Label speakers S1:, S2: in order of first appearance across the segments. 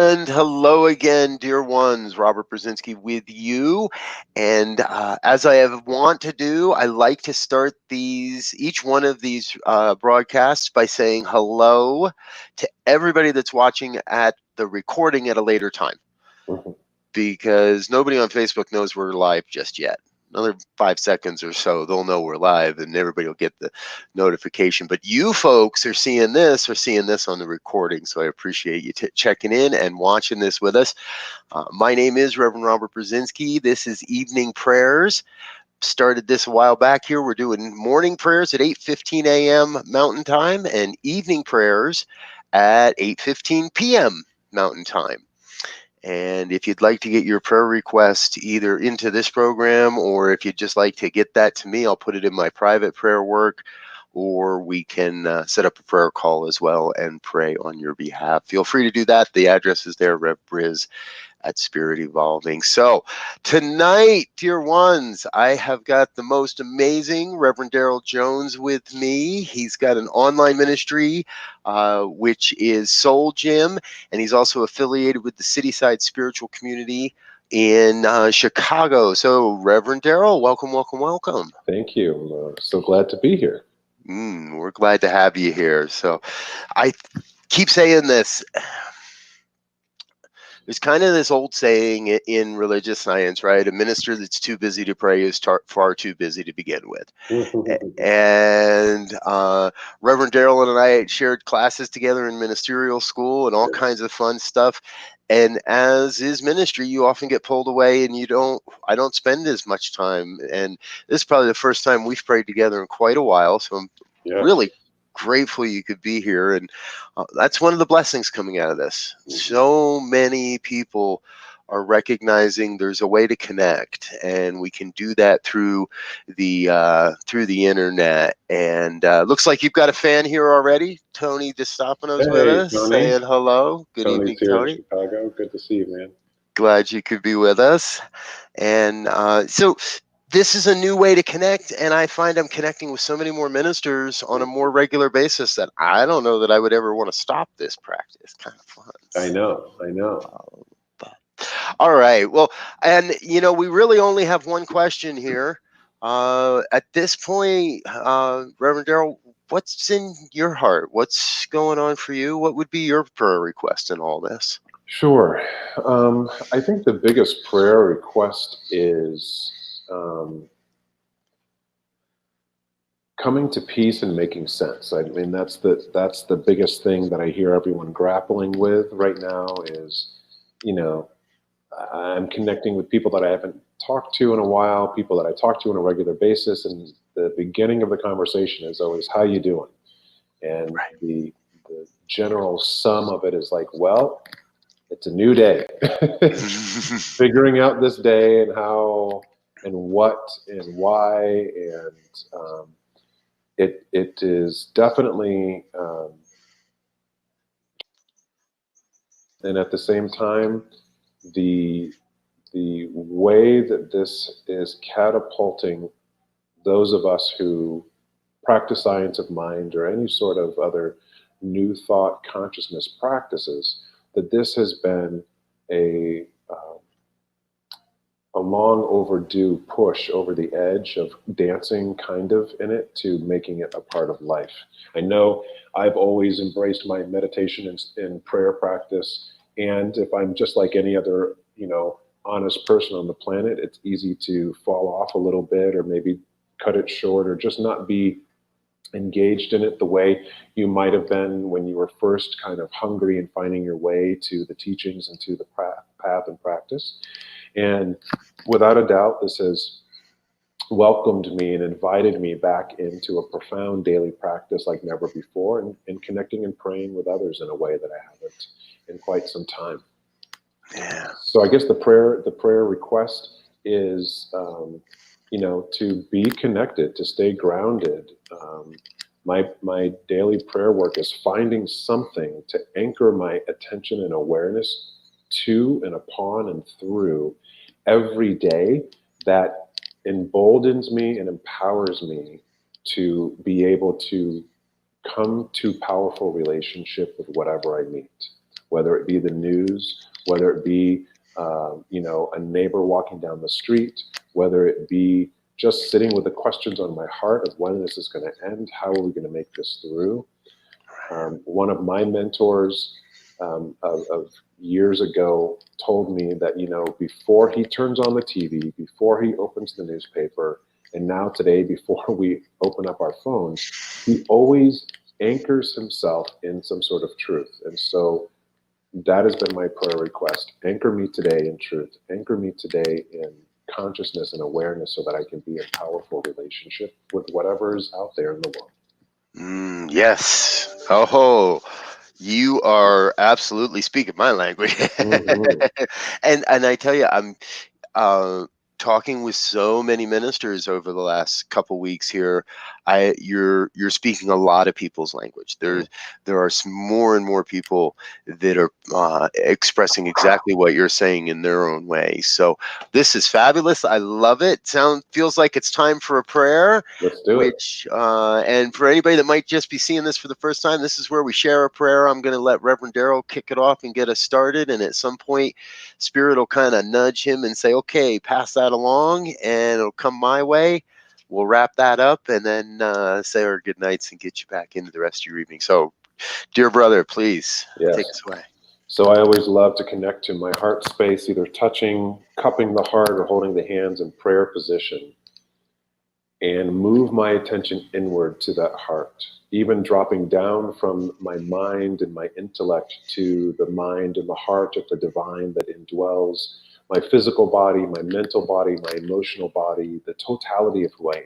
S1: And hello again, dear ones. Robert Brzezinski with you. And as I want to do, I like to start each one of these broadcasts by saying hello to everybody that's watching at the recording at a later time, because nobody on Facebook knows we're live just yet. Another 5 seconds or so, they'll know we're live and everybody will get the notification. But you folks are seeing this on the recording, so I appreciate you checking in and watching this with us. My name is Reverend Robert Brzezinski. This is Evening Prayers. Started this a while back here. We're doing morning prayers at 8:15 a.m. Mountain Time and evening prayers at 8:15 p.m. Mountain Time. And if you'd like to get your prayer request either into this program, or if you'd just like to get that to me, I'll put it in my private prayer work, or we can set up a prayer call as well and pray on your behalf. Feel free to do that. The address is there, Rev Briz at Spirit Evolving. So tonight, dear ones, I have got the most amazing Reverend Darrell Jones with me. He's got an online ministry, which is Soul Gym, and he's also affiliated with the Cityside Spiritual Community in Chicago. So Reverend Darrell, welcome, welcome, welcome.
S2: Thank you. I'm so glad to be here.
S1: We're glad to have you here. So I keep saying this. There's kind of this old saying in religious science, right? A minister that's too busy to pray is far too busy to begin with. And Reverend Darrell and I shared classes together in ministerial school and all kinds of fun stuff. And as is ministry, you often get pulled away and I don't spend as much time. And this is probably the first time we've prayed together in quite a while. So I'm really grateful you could be here, and that's one of the blessings coming out of this. So many people are recognizing there's a way to connect, and we can do that through the internet. And looks like you've got a fan here already. Tony DeStefano's with us,
S2: Tony.
S1: saying hello. Good
S2: Tony's
S1: evening,
S2: here
S1: Tony.
S2: in Chicago. Good to see you, man.
S1: Glad you could be with us. And so this is a new way to connect, and I find I'm connecting with so many more ministers on a more regular basis that I don't know that I would ever want to stop this practice. It's kind of fun.
S2: I know.
S1: All right. Well, and we really only have one question here. At this point, Reverend Darrell, what's in your heart? What's going on for you? What would be your prayer request in all this?
S2: Sure. I think the biggest prayer request is coming to peace and making sense. I mean, that's the biggest thing that I hear everyone grappling with right now is, I'm connecting with people that I haven't talked to in a while, people that I talk to on a regular basis, and the beginning of the conversation is always, how you doing? And the general sum of it is like, well, it's a new day. Figuring out this day and how and what and why, and it is definitely, and at the same time, the way that this is catapulting those of us who practice science of mind or any sort of other new thought consciousness practices, that this has been a long overdue push over the edge of dancing kind of in it to making it a part of life. I know I've always embraced my meditation and prayer practice, and if I'm just like any other, honest person on the planet, it's easy to fall off a little bit or maybe cut it short or just not be engaged in it the way you might have been when you were first kind of hungry and finding your way to the teachings and to the path and practice. And without a doubt, this has welcomed me and invited me back into a profound daily practice like never before, and connecting and praying with others in a way that I haven't in quite some time.
S1: Yeah.
S2: So I guess the prayer request is, to be connected, to stay grounded. My daily prayer work is finding something to anchor my attention and awareness to and upon and through every day that emboldens me and empowers me to be able to come to powerful relationship with whatever I meet. whether it be the news, whether it be, a neighbor walking down the street, whether it be just sitting with the questions on my heart of when this is going to end, how are we going to make this through. One of my mentors of years ago told me that, before he turns on the TV, before he opens the newspaper, and now today, before we open up our phones, he always anchors himself in some sort of truth. And so that has been my prayer request. Anchor me today in truth. Anchor me today in consciousness and awareness so that I can be in powerful relationship with whatever is out there in the world.
S1: Yes. Oh, you are absolutely speaking my language.
S2: Mm-hmm.
S1: And I tell you, I'm uh, talking with so many ministers over the last couple weeks here. You're speaking a lot of people's language. There are some more and more people that are expressing exactly what you're saying in their own way. So this is fabulous. I love it. Feels like it's time for a prayer.
S2: Let's do it.
S1: Which and for anybody that might just be seeing this for the first time, this is where we share a prayer. I'm going to let Reverend Darrell kick it off and get us started, and at some point Spirit will kind of nudge him and say, okay, pass that along, and it'll come my way. We'll wrap that up and then say our good nights and get you back into the rest of your evening. So, dear brother, please take
S2: Yes.
S1: us away.
S2: So I always love to connect to my heart space, either touching, cupping the heart, or holding the hands in prayer position, and move my attention inward to that heart, even dropping down from my mind and my intellect to the mind and the heart of the divine that indwells my physical body, my mental body, my emotional body, the totality of who I am.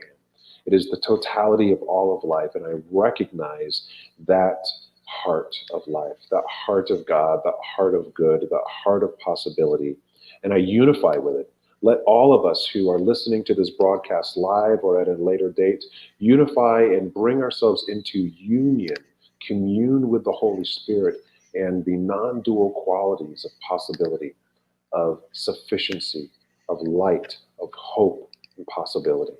S2: It is the totality of all of life, and I recognize that heart of life, that heart of God, that heart of good, that heart of possibility, and I unify with it. Let all of us who are listening to this broadcast live or at a later date unify and bring ourselves into union, commune with the Holy Spirit and the non dual qualities of possibility, of sufficiency, of light, of hope and possibility.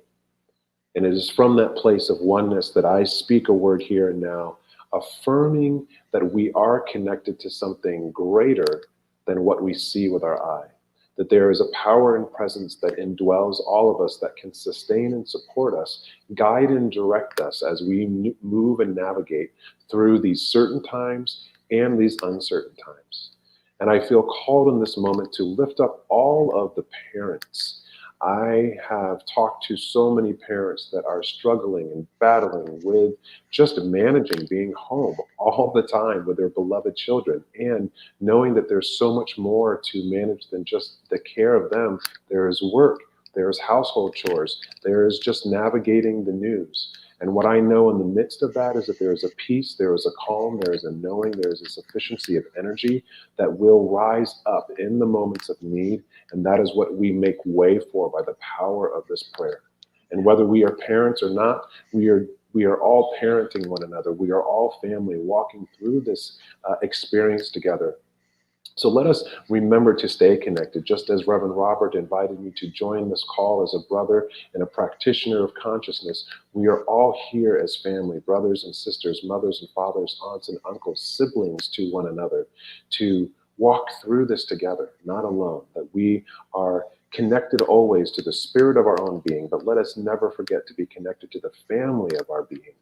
S2: And it is from that place of oneness that I speak a word here and now, affirming that we are connected to something greater than what we see with our eye. That there is a power and presence that indwells all of us that can sustain and support us, guide and direct us as we move and navigate through these certain times and these uncertain times. And I feel called in this moment to lift up all of the parents. I have talked to so many parents that are struggling and battling with just managing being home all the time with their beloved children, and knowing that there's so much more to manage than just the care of them. There is work, there is household chores, there is just navigating the news. And what I know in the midst of that is that there is a peace, there is a calm, there is a knowing, there is a sufficiency of energy that will rise up in the moments of need. And that is what we make way for by the power of this prayer. And whether we are parents or not, we are all parenting one another. We are all family walking through this experience together. So let us remember to stay connected, just as Reverend Robert invited me to join this call as a brother and a practitioner of consciousness. We are all here as family, brothers and sisters, mothers and fathers, aunts and uncles, siblings to one another, to walk through this together, not alone, that we are connected always to the spirit of our own being, but let us never forget to be connected to the family of our being,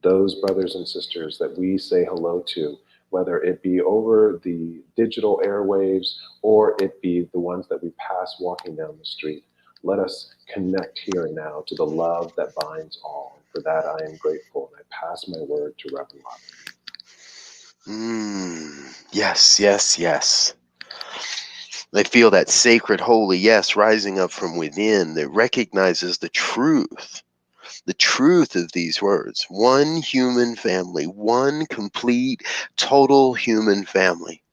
S2: those brothers and sisters that we say hello to, whether it be over the digital airwaves or it be the ones that we pass walking down the street. Let us connect here and now to the love that binds all. And for that, I am grateful. And I pass my word to Reverend Robert.
S1: Yes, yes, yes. They feel that sacred, holy yes rising up from within that recognizes the truth of these words. One human family, one complete, total human family.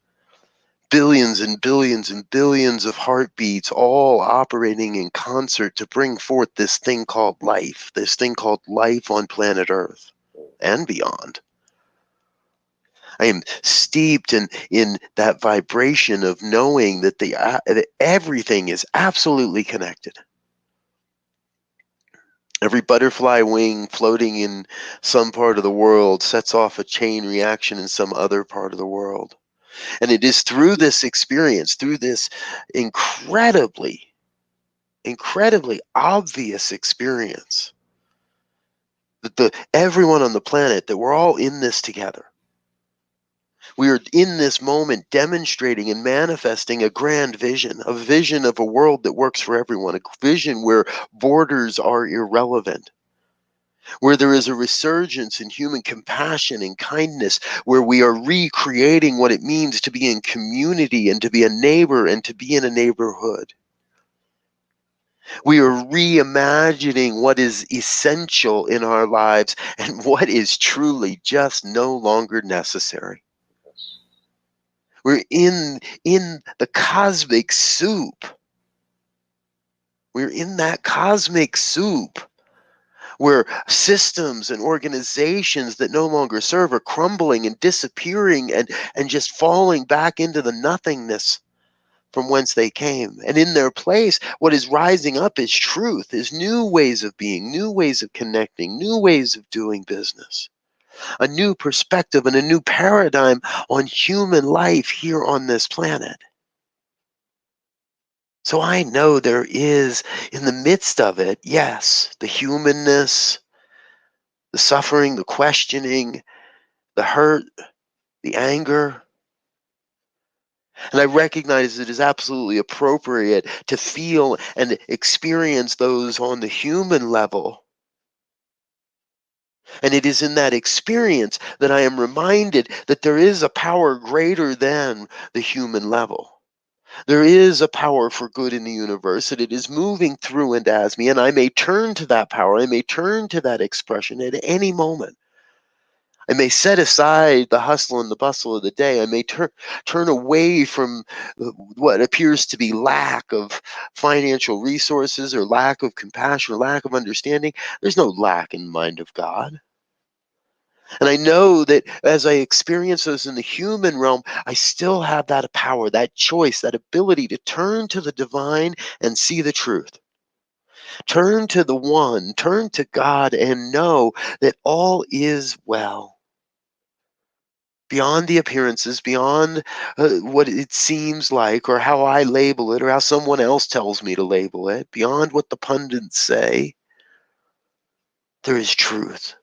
S1: Billions and billions and billions of heartbeats all operating in concert to bring forth this thing called life on planet Earth and beyond. I am steeped in that vibration of knowing that that everything is absolutely connected. Every butterfly wing floating in some part of the world sets off a chain reaction in some other part of the world. And it is through this experience, through this incredibly, incredibly obvious experience, that everyone on the planet, that we're all in this together. We are in this moment demonstrating and manifesting a grand vision, a vision of a world that works for everyone, a vision where borders are irrelevant, where there is a resurgence in human compassion and kindness, where we are recreating what it means to be in community and to be a neighbor and to be in a neighborhood. We are reimagining what is essential in our lives and what is truly just no longer necessary. We're in the cosmic soup. We're in that cosmic soup where systems and organizations that no longer serve are crumbling and disappearing and just falling back into the nothingness from whence they came. And in their place, what is rising up is truth, is new ways of being, new ways of connecting, new ways of doing business, a new perspective and a new paradigm on human life here on this planet. So I know there is, in the midst of it, yes, the humanness, the suffering, the questioning, the hurt, the anger. And I recognize it is absolutely appropriate to feel and experience those on the human level. And it is in that experience that I am reminded that there is a power greater than the human level. There is a power for good in the universe, and it is moving through and as me, and I may turn to that power, I may turn to that expression at any moment. I may set aside the hustle and the bustle of the day. I may turn away from what appears to be lack of financial resources or lack of compassion or lack of understanding. There's no lack in the mind of God. And I know that as I experience those in the human realm, I still have that power, that choice, that ability to turn to the divine and see the truth. Turn to the one, turn to God, and know that all is well. Beyond the appearances, beyond what it seems like, or how I label it, or how someone else tells me to label it, beyond what the pundits say, there is truth.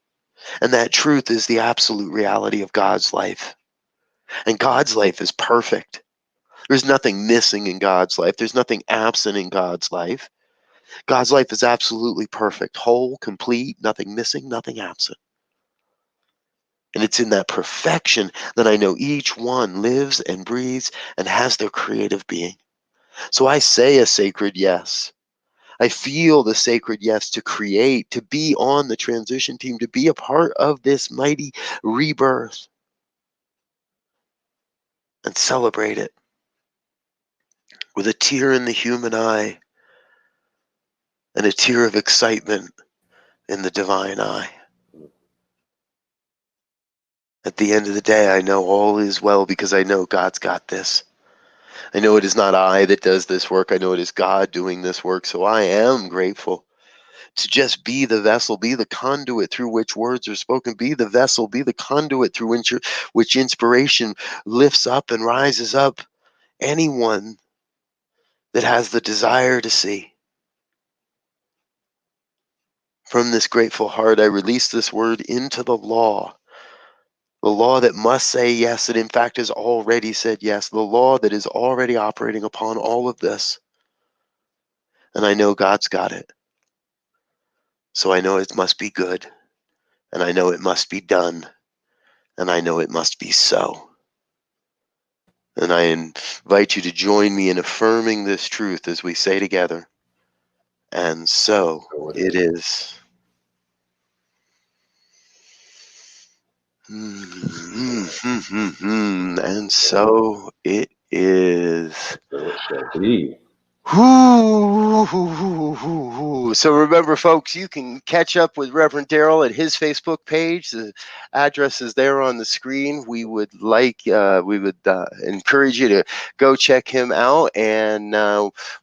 S1: And that truth is the absolute reality of God's life. And God's life is perfect. There's nothing missing in God's life. There's nothing absent in God's life. God's life is absolutely perfect, whole, complete, nothing missing, nothing absent. And it's in that perfection that I know each one lives and breathes and has their creative being. So I say a sacred yes. I feel the sacred yes to create, to be on the transition team, to be a part of this mighty rebirth and celebrate it with a tear in the human eye and a tear of excitement in the divine eye. At the end of the day, I know all is well because I know God's got this. I know it is not I that does this work. I know it is God doing this work. So I am grateful to just be the vessel, be the conduit through which words are spoken, be the vessel, be the conduit through which inspiration lifts up and rises up anyone that has the desire to see. From this grateful heart, I release this word into the law that must say yes, that in fact has already said yes, the law that is already operating upon all of this. And I know God's got it. So I know it must be good, and I know it must be done, and I know it must be so. And I invite you to join me in affirming this truth as we say together, and so it is. And so it is.
S2: So it shall be.
S1: So remember, folks, you can catch up with Reverend Darrell at his Facebook page. The address is there on the screen. We would encourage you to go check him out. And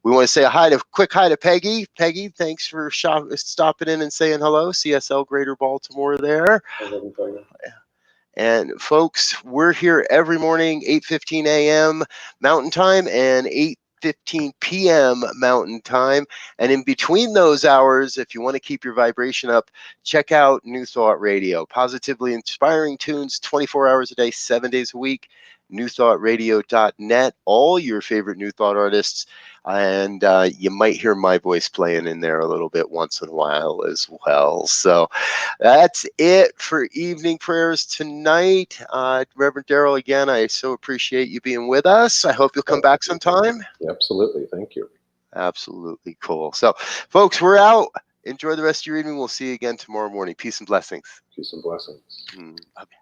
S1: we want to say quick hi to Peggy. Peggy, thanks for stopping in and saying hello. CSL Greater Baltimore there.
S2: I love you, Tiger.
S1: And folks, we're here every morning, 8:15 a.m. Mountain Time and 8:15 p.m. Mountain Time. And in between those hours, if you want to keep your vibration up, check out New Thought Radio. Positively inspiring tunes 24 hours a day, 7 days a week. newthoughtradio.net. All your favorite New Thought artists. And you might hear my voice playing in there a little bit once in a while as well. So that's it for evening prayers tonight. Reverend Darrell, again, I so appreciate you being with us. I hope you'll come back sometime.
S2: Absolutely. Thank you.
S1: Absolutely cool. So, folks, we're out. Enjoy the rest of your evening. We'll see you again tomorrow morning. Peace and blessings.
S2: Peace and blessings.
S1: Okay.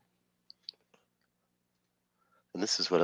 S1: And this is what